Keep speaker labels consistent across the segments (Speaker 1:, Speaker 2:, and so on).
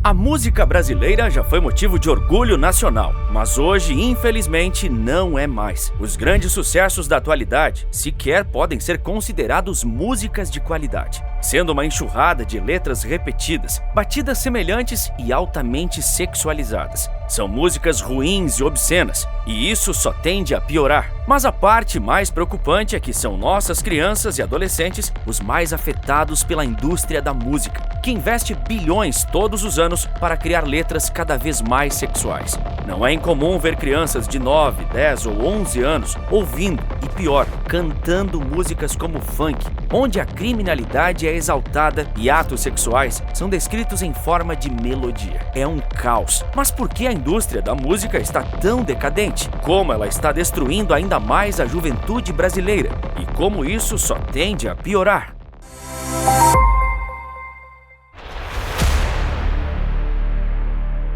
Speaker 1: A música brasileira já foi motivo de orgulho nacional, mas hoje, infelizmente, não é mais. Os grandes sucessos da atualidade sequer podem ser considerados músicas de qualidade, sendo uma enxurrada de letras repetidas, batidas semelhantes e altamente sexualizadas. São músicas ruins e obscenas, e isso só tende a piorar. Mas a parte mais preocupante é que são nossas crianças e adolescentes os mais afetados pela indústria da música, que investe bilhões todos os anos para criar letras cada vez mais sexuais. Não é incomum ver crianças de 9, 10 ou 11 anos ouvindo, e pior, cantando músicas como funk, onde a criminalidade é exaltada e atos sexuais são descritos em forma de melodia. É um caos. Mas por que a indústria da música está tão decadente? Como ela está destruindo ainda mais a juventude brasileira? E como isso só tende a piorar?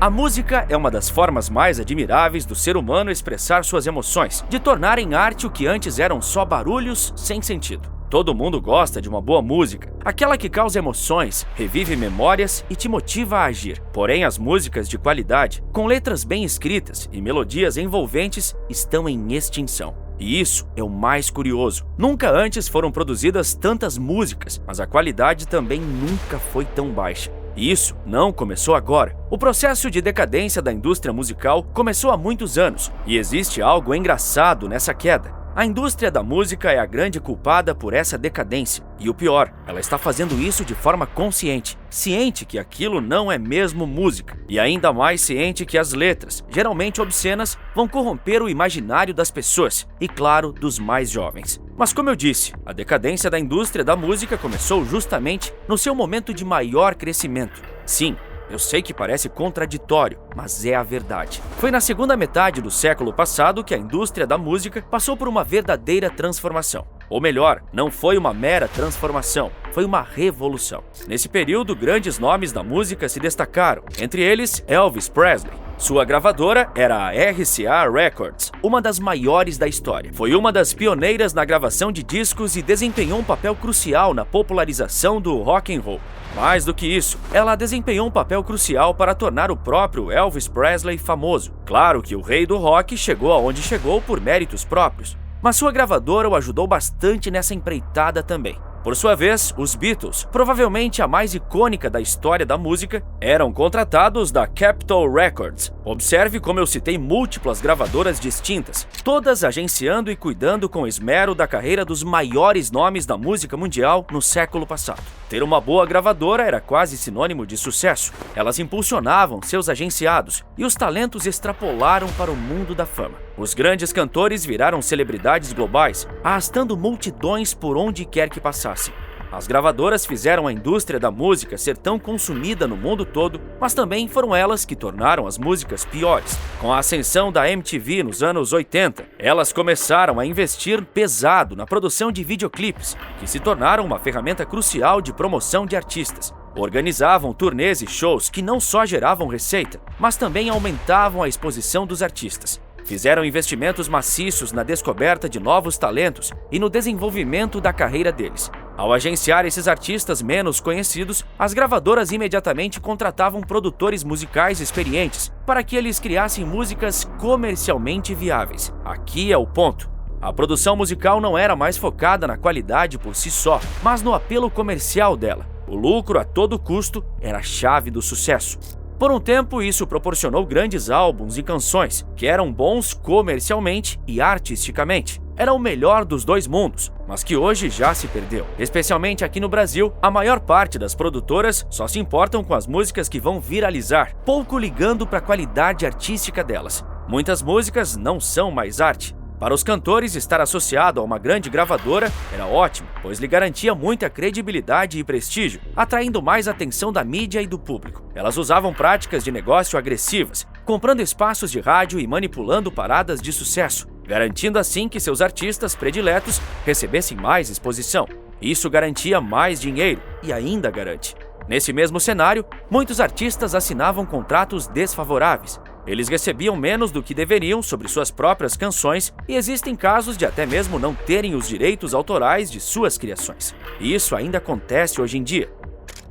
Speaker 1: A música é uma das formas mais admiráveis do ser humano expressar suas emoções, de tornar em arte o que antes eram só barulhos sem sentido. Todo mundo gosta de uma boa música, aquela que causa emoções, revive memórias e te motiva a agir. Porém, as músicas de qualidade, com letras bem escritas e melodias envolventes, estão em extinção. E isso é o mais curioso. Nunca antes foram produzidas tantas músicas, mas a qualidade também nunca foi tão baixa. E isso não começou agora. O processo de decadência da indústria musical começou há muitos anos, e existe algo engraçado nessa queda. A indústria da música é a grande culpada por essa decadência. E o pior, ela está fazendo isso de forma consciente, ciente que aquilo não é mesmo música, e ainda mais ciente que as letras, geralmente obscenas, vão corromper o imaginário das pessoas, e claro, dos mais jovens. Mas como eu disse, a decadência da indústria da música começou justamente no seu momento de maior crescimento. Sim, eu sei que parece contraditório, mas é a verdade. Foi na segunda metade do século passado que a indústria da música passou por uma verdadeira transformação. Ou melhor, não foi uma mera transformação, foi uma revolução. Nesse período, grandes nomes da música se destacaram, entre eles Elvis Presley. Sua gravadora era a RCA Records, uma das maiores da história. Foi uma das pioneiras na gravação de discos e desempenhou um papel crucial na popularização do rock and roll. Mais do que isso, ela desempenhou um papel crucial para tornar o próprio Elvis Presley famoso. Claro que o rei do rock chegou aonde chegou por méritos próprios, mas sua gravadora o ajudou bastante nessa empreitada também. Por sua vez, os Beatles, provavelmente a mais icônica da história da música, eram contratados da Capitol Records. Observe como eu citei múltiplas gravadoras distintas, todas agenciando e cuidando com esmero da carreira dos maiores nomes da música mundial no século passado. Ter uma boa gravadora era quase sinônimo de sucesso. Elas impulsionavam seus agenciados e os talentos extrapolaram para o mundo da fama. Os grandes cantores viraram celebridades globais, arrastando multidões por onde quer que passassem. As gravadoras fizeram a indústria da música ser tão consumida no mundo todo, mas também foram elas que tornaram as músicas piores. Com a ascensão da MTV nos anos 80, elas começaram a investir pesado na produção de videoclipes, que se tornaram uma ferramenta crucial de promoção de artistas. Organizavam turnês e shows que não só geravam receita, mas também aumentavam a exposição dos artistas. Fizeram investimentos maciços na descoberta de novos talentos e no desenvolvimento da carreira deles. Ao agenciar esses artistas menos conhecidos, as gravadoras imediatamente contratavam produtores musicais experientes para que eles criassem músicas comercialmente viáveis. Aqui é o ponto. A produção musical não era mais focada na qualidade por si só, mas no apelo comercial dela. O lucro a todo custo era a chave do sucesso. Por um tempo, isso proporcionou grandes álbuns e canções, que eram bons comercialmente e artisticamente. Era o melhor dos dois mundos, mas que hoje já se perdeu. Especialmente aqui no Brasil, a maior parte das produtoras só se importam com as músicas que vão viralizar, pouco ligando para a qualidade artística delas. Muitas músicas não são mais arte. Para os cantores, estar associado a uma grande gravadora era ótimo, pois lhe garantia muita credibilidade e prestígio, atraindo mais atenção da mídia e do público. Elas usavam práticas de negócio agressivas, comprando espaços de rádio e manipulando paradas de sucesso, garantindo assim que seus artistas prediletos recebessem mais exposição. Isso garantia mais dinheiro e ainda garante. Nesse mesmo cenário, muitos artistas assinavam contratos desfavoráveis. Eles recebiam menos do que deveriam sobre suas próprias canções e existem casos de até mesmo não terem os direitos autorais de suas criações. E isso ainda acontece hoje em dia.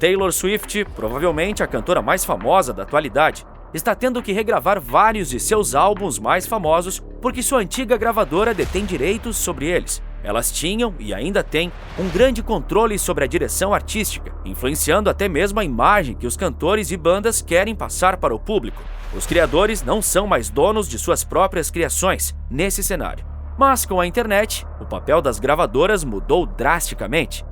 Speaker 1: Taylor Swift, provavelmente a cantora mais famosa da atualidade, está tendo que regravar vários de seus álbuns mais famosos porque sua antiga gravadora detém direitos sobre eles. Elas tinham, e ainda têm, um grande controle sobre a direção artística, influenciando até mesmo a imagem que os cantores e bandas querem passar para o público. Os criadores não são mais donos de suas próprias criações nesse cenário. Mas com a internet, o papel das gravadoras mudou drasticamente.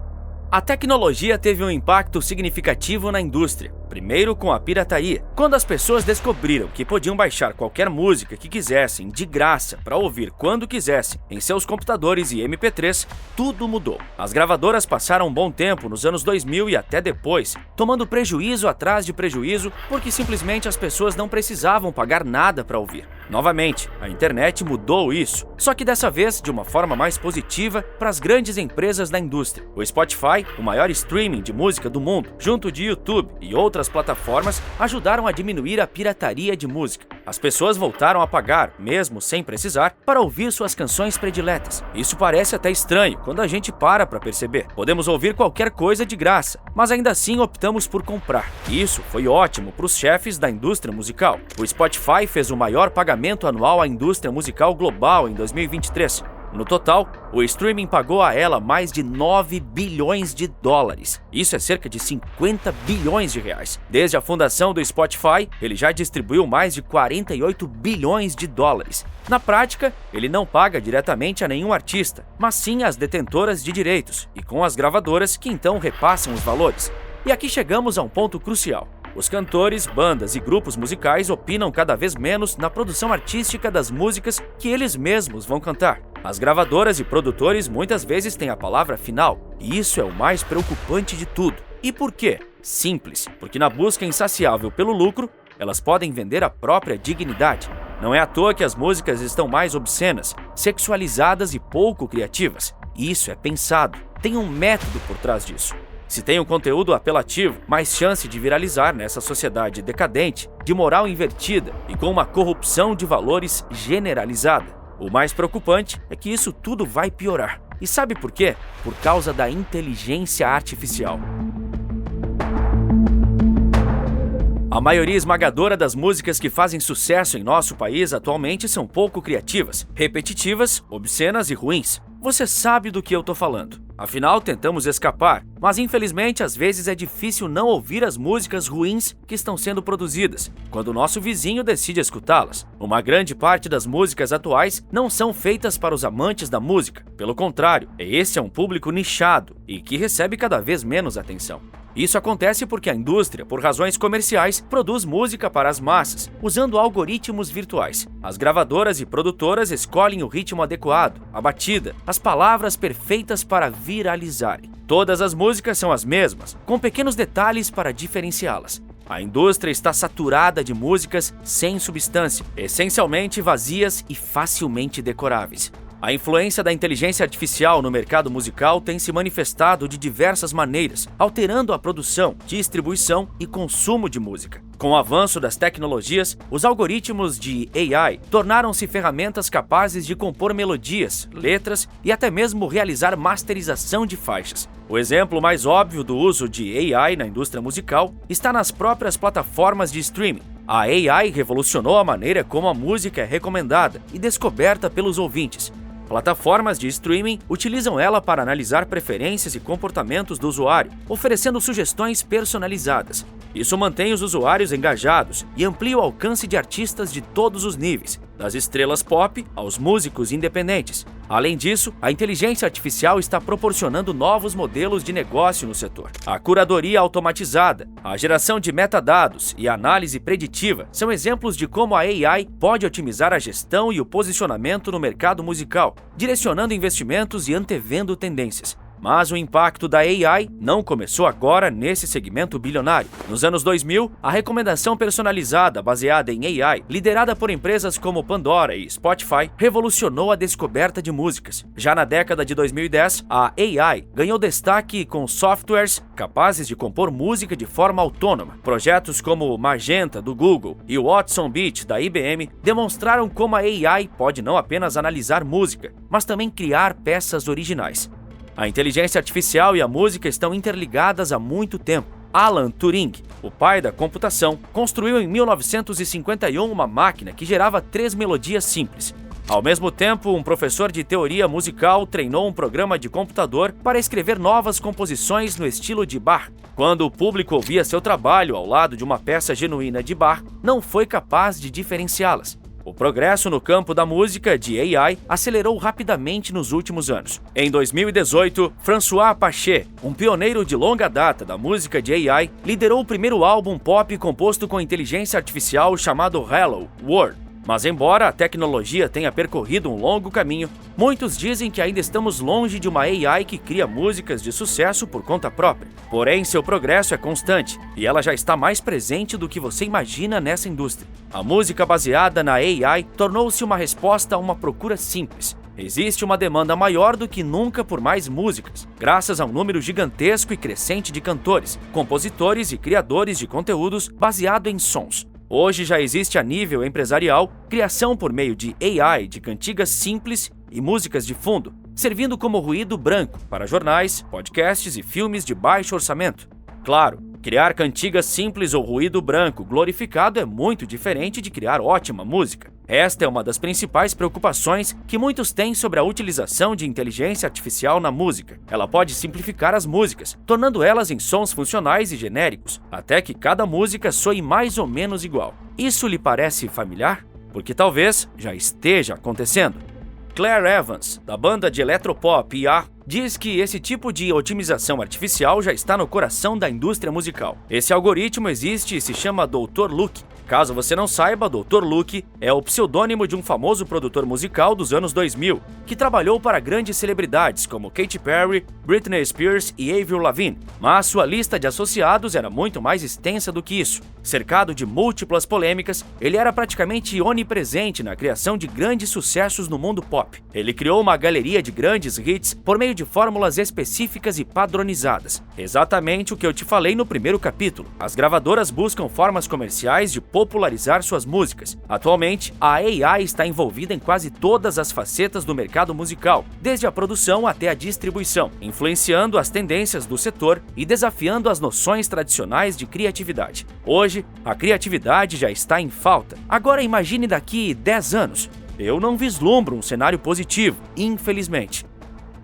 Speaker 1: A tecnologia teve um impacto significativo na indústria. Primeiro com a pirataria. Quando as pessoas descobriram que podiam baixar qualquer música que quisessem de graça para ouvir quando quisessem em seus computadores e MP3, tudo mudou. As gravadoras passaram um bom tempo nos anos 2000 e até depois, tomando prejuízo atrás de prejuízo porque simplesmente as pessoas não precisavam pagar nada para ouvir. Novamente, a internet mudou isso, só que dessa vez de uma forma mais positiva para as grandes empresas da indústria. O Spotify, o maior streaming de música do mundo, junto de YouTube e outras plataformas, ajudaram a diminuir a pirataria de música. As pessoas voltaram a pagar, mesmo sem precisar, para ouvir suas canções prediletas. Isso parece até estranho quando a gente para perceber. Podemos ouvir qualquer coisa de graça, mas ainda assim optamos por comprar. Isso foi ótimo para os chefes da indústria musical. O Spotify fez o maior pagamento anual à indústria musical global em 2023. No total, o streaming pagou a ela mais de 9 bilhões de dólares. Isso é cerca de 50 bilhões de reais. Desde a fundação do Spotify, ele já distribuiu mais de 48 bilhões de dólares. Na prática, ele não paga diretamente a nenhum artista, mas sim às detentoras de direitos, e com as gravadoras que então repassam os valores. E aqui chegamos a um ponto crucial. Os cantores, bandas e grupos musicais opinam cada vez menos na produção artística das músicas que eles mesmos vão cantar. As gravadoras e produtores muitas vezes têm a palavra final, e isso é o mais preocupante de tudo. E por quê? Simples, porque na busca insaciável pelo lucro, elas podem vender a própria dignidade. Não é à toa que as músicas estão mais obscenas, sexualizadas e pouco criativas. Isso é pensado, tem um método por trás disso. Se tem um conteúdo apelativo, mais chance de viralizar nessa sociedade decadente, de moral invertida e com uma corrupção de valores generalizada. O mais preocupante é que isso tudo vai piorar. E sabe por quê? Por causa da inteligência artificial. A maioria esmagadora das músicas que fazem sucesso em nosso país atualmente são pouco criativas, repetitivas, obscenas e ruins. Você sabe do que eu tô falando. Afinal, tentamos escapar, mas infelizmente às vezes é difícil não ouvir as músicas ruins que estão sendo produzidas, quando o nosso vizinho decide escutá-las. Uma grande parte das músicas atuais não são feitas para os amantes da música. Pelo contrário, esse é um público nichado e que recebe cada vez menos atenção. Isso acontece porque a indústria, por razões comerciais, produz música para as massas, usando algoritmos virtuais. As gravadoras e produtoras escolhem o ritmo adequado, a batida, as palavras perfeitas para viralizarem. Todas as músicas são as mesmas, com pequenos detalhes para diferenciá-las. A indústria está saturada de músicas sem substância, essencialmente vazias e facilmente decoráveis. A influência da inteligência artificial no mercado musical tem se manifestado de diversas maneiras, alterando a produção, distribuição e consumo de música. Com o avanço das tecnologias, os algoritmos de AI tornaram-se ferramentas capazes de compor melodias, letras e até mesmo realizar masterização de faixas. O exemplo mais óbvio do uso de AI na indústria musical está nas próprias plataformas de streaming. A AI revolucionou a maneira como a música é recomendada e descoberta pelos ouvintes. Plataformas de streaming utilizam ela para analisar preferências e comportamentos do usuário, oferecendo sugestões personalizadas. Isso mantém os usuários engajados e amplia o alcance de artistas de todos os níveis, das estrelas pop aos músicos independentes. Além disso, a inteligência artificial está proporcionando novos modelos de negócio no setor. A curadoria automatizada, a geração de metadados e a análise preditiva são exemplos de como a AI pode otimizar a gestão e o posicionamento no mercado musical, direcionando investimentos e antevendo tendências. Mas o impacto da AI não começou agora nesse segmento bilionário. Nos anos 2000, a recomendação personalizada baseada em AI, liderada por empresas como Pandora e Spotify, revolucionou a descoberta de músicas. Já na década de 2010, a AI ganhou destaque com softwares capazes de compor música de forma autônoma. Projetos como o Magenta, do Google, e o Watson Beat, da IBM, demonstraram como a AI pode não apenas analisar música, mas também criar peças originais. A inteligência artificial e a música estão interligadas há muito tempo. Alan Turing, o pai da computação, construiu em 1951 uma máquina que gerava 3 melodias simples. Ao mesmo tempo, um professor de teoria musical treinou um programa de computador para escrever novas composições no estilo de Bach. Quando o público ouvia seu trabalho ao lado de uma peça genuína de Bach, não foi capaz de diferenciá-las. O progresso no campo da música de AI acelerou rapidamente nos últimos anos. Em 2018, François Pachet, um pioneiro de longa data da música de AI, liderou o primeiro álbum pop composto com inteligência artificial chamado Hello World. Mas embora a tecnologia tenha percorrido um longo caminho, muitos dizem que ainda estamos longe de uma AI que cria músicas de sucesso por conta própria. Porém, seu progresso é constante e ela já está mais presente do que você imagina nessa indústria. A música baseada na AI tornou-se uma resposta a uma procura simples. Existe uma demanda maior do que nunca por mais músicas, graças a um número gigantesco e crescente de cantores, compositores e criadores de conteúdos baseado em sons. Hoje já existe a nível empresarial criação por meio de AI de cantigas simples e músicas de fundo, servindo como ruído branco para jornais, podcasts e filmes de baixo orçamento. Claro, criar cantigas simples ou ruído branco glorificado é muito diferente de criar ótima música. Esta é uma das principais preocupações que muitos têm sobre a utilização de inteligência artificial na música. Ela pode simplificar as músicas, tornando elas em sons funcionais e genéricos, até que cada música soe mais ou menos igual. Isso lhe parece familiar? Porque talvez já esteja acontecendo. Claire Evans, da banda de eletropop IA, diz que esse tipo de otimização artificial já está no coração da indústria musical. Esse algoritmo existe e se chama Dr. Luke. Caso você não saiba, Dr. Luke é o pseudônimo de um famoso produtor musical dos anos 2000, que trabalhou para grandes celebridades como Katy Perry, Britney Spears e Avril Lavigne. Mas sua lista de associados era muito mais extensa do que isso. Cercado de múltiplas polêmicas, ele era praticamente onipresente na criação de grandes sucessos no mundo pop. Ele criou uma galeria de grandes hits por meio de fórmulas específicas e padronizadas. Exatamente o que eu te falei no primeiro capítulo. As gravadoras buscam formas comerciais de popularizar suas músicas. Atualmente, a AI está envolvida em quase todas as facetas do mercado musical, desde a produção até a distribuição, influenciando as tendências do setor e desafiando as noções tradicionais de criatividade. Hoje, a criatividade já está em falta. Agora imagine daqui 10 anos. Eu não vislumbro um cenário positivo, infelizmente.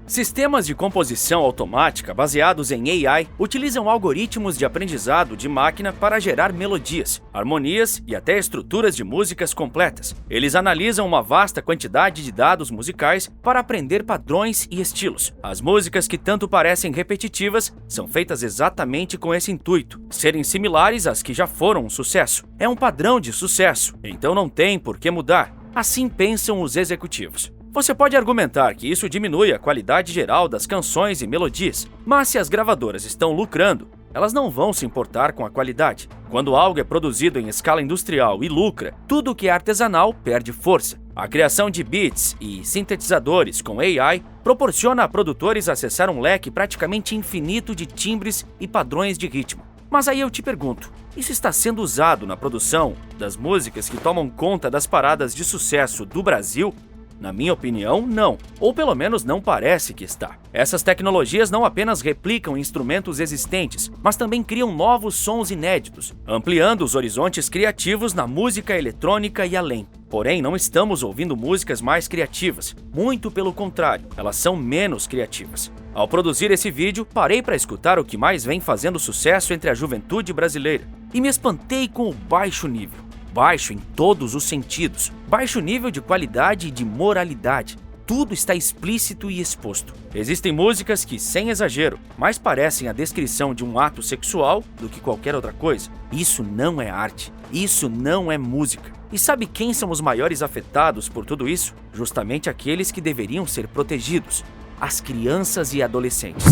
Speaker 1: Sistemas de composição automática baseados em AI utilizam algoritmos de aprendizado de máquina para gerar melodias, harmonias e até estruturas de músicas completas. Eles analisam uma vasta quantidade de dados musicais para aprender padrões e estilos. As músicas que tanto parecem repetitivas são feitas exatamente com esse intuito, serem similares às que já foram um sucesso. É um padrão de sucesso, então não tem por que mudar. Assim pensam os executivos. Você pode argumentar que isso diminui a qualidade geral das canções e melodias, mas se as gravadoras estão lucrando, elas não vão se importar com a qualidade. Quando algo é produzido em escala industrial e lucra, tudo que é artesanal perde força. A criação de beats e sintetizadores com AI proporciona a produtores acessar um leque praticamente infinito de timbres e padrões de ritmo. Mas aí eu te pergunto, isso está sendo usado na produção das músicas que tomam conta das paradas de sucesso do Brasil? Na minha opinião, não. Ou pelo menos não parece que está. Essas tecnologias não apenas replicam instrumentos existentes, mas também criam novos sons inéditos, ampliando os horizontes criativos na música eletrônica e além. Porém, não estamos ouvindo músicas mais criativas. Muito pelo contrário, elas são menos criativas. Ao produzir esse vídeo, parei para escutar o que mais vem fazendo sucesso entre a juventude brasileira e me espantei com o baixo nível. Baixo em todos os sentidos, baixo nível de qualidade e de moralidade. Tudo está explícito e exposto. Existem músicas que, sem exagero, mais parecem a descrição de um ato sexual do que qualquer outra coisa. Isso não é arte. Isso não é música. E sabe quem são os maiores afetados por tudo isso? Justamente aqueles que deveriam ser protegidos: as crianças e adolescentes.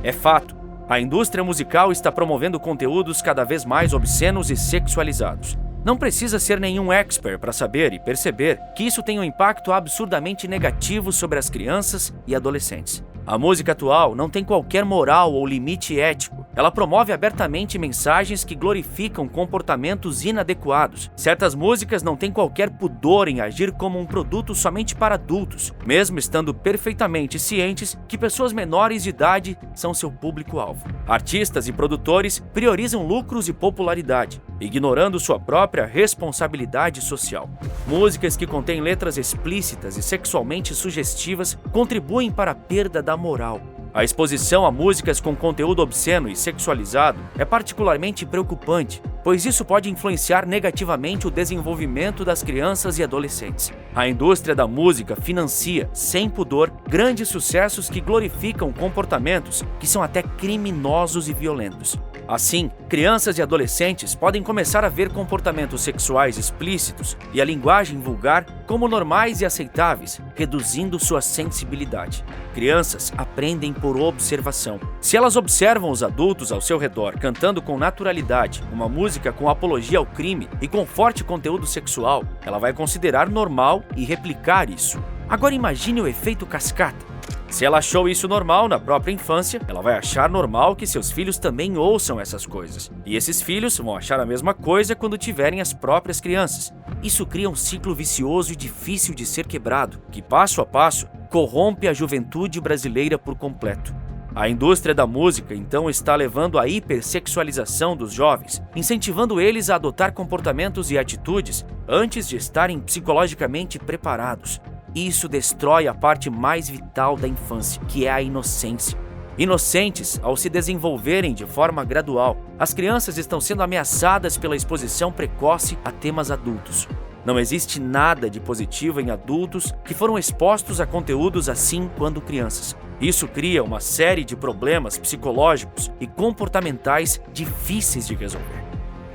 Speaker 1: É fato. A indústria musical está promovendo conteúdos cada vez mais obscenos e sexualizados. Não precisa ser nenhum expert para saber e perceber que isso tem um impacto absurdamente negativo sobre as crianças e adolescentes. A música atual não tem qualquer moral ou limite ético. Ela promove abertamente mensagens que glorificam comportamentos inadequados. Certas músicas não têm qualquer pudor em agir como um produto somente para adultos, mesmo estando perfeitamente cientes que pessoas menores de idade são seu público-alvo. Artistas e produtores priorizam lucros e popularidade, ignorando sua própria responsabilidade social. Músicas que contêm letras explícitas e sexualmente sugestivas contribuem para a perda da moral. A exposição a músicas com conteúdo obsceno e sexualizado é particularmente preocupante, pois isso pode influenciar negativamente o desenvolvimento das crianças e adolescentes. A indústria da música financia, sem pudor, grandes sucessos que glorificam comportamentos que são até criminosos e violentos. Assim, crianças e adolescentes podem começar a ver comportamentos sexuais explícitos e a linguagem vulgar como normais e aceitáveis, reduzindo sua sensibilidade. Crianças aprendem por observação. Se elas observam os adultos ao seu redor cantando com naturalidade uma música com apologia ao crime e com forte conteúdo sexual, ela vai considerar normal e replicar isso. Agora imagine o efeito cascata. Se ela achou isso normal na própria infância, ela vai achar normal que seus filhos também ouçam essas coisas. E esses filhos vão achar a mesma coisa quando tiverem as próprias crianças. Isso cria um ciclo vicioso e difícil de ser quebrado, que passo a passo corrompe a juventude brasileira por completo. A indústria da música, então, está levando à hipersexualização dos jovens, incentivando eles a adotar comportamentos e atitudes antes de estarem psicologicamente preparados. Isso destrói a parte mais vital da infância, que é a inocência. Inocentes, ao se desenvolverem de forma gradual, as crianças estão sendo ameaçadas pela exposição precoce a temas adultos. Não existe nada de positivo em adultos que foram expostos a conteúdos assim quando crianças. Isso cria uma série de problemas psicológicos e comportamentais difíceis de resolver.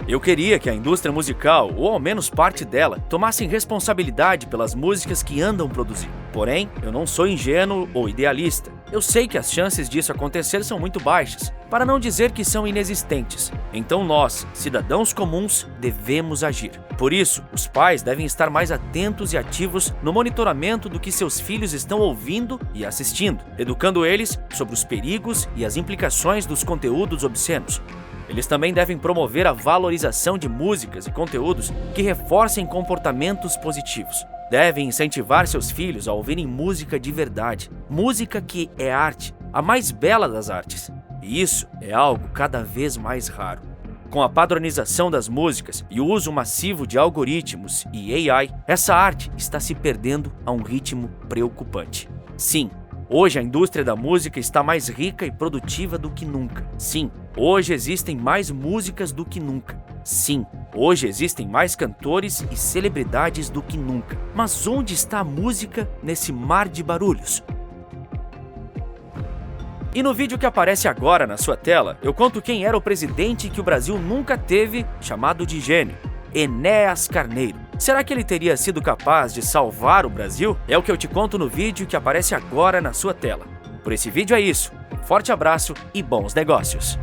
Speaker 1: Eu queria que a indústria musical, ou ao menos parte dela, tomassem responsabilidade pelas músicas que andam produzindo. Porém, eu não sou ingênuo ou idealista. Eu sei que as chances disso acontecer são muito baixas, para não dizer que são inexistentes. Então nós, cidadãos comuns, devemos agir. Por isso, os pais devem estar mais atentos e ativos no monitoramento do que seus filhos estão ouvindo e assistindo, educando eles sobre os perigos e as implicações dos conteúdos obscenos. Eles também devem promover a valorização de músicas e conteúdos que reforcem comportamentos positivos. Devem incentivar seus filhos a ouvirem música de verdade, música que é arte, a mais bela das artes. E isso é algo cada vez mais raro. Com a padronização das músicas e o uso massivo de algoritmos e AI, essa arte está se perdendo a um ritmo preocupante. Sim, hoje a indústria da música está mais rica e produtiva do que nunca. Sim, hoje existem mais músicas do que nunca. Sim, hoje existem mais cantores e celebridades do que nunca. Mas onde está a música nesse mar de barulhos? E no vídeo que aparece agora na sua tela, eu conto quem era o presidente que o Brasil nunca teve, chamado de gênio: Enéas Carneiro. Será que ele teria sido capaz de salvar o Brasil? É o que eu te conto no vídeo que aparece agora na sua tela. Por esse vídeo é isso. Um forte abraço e bons negócios!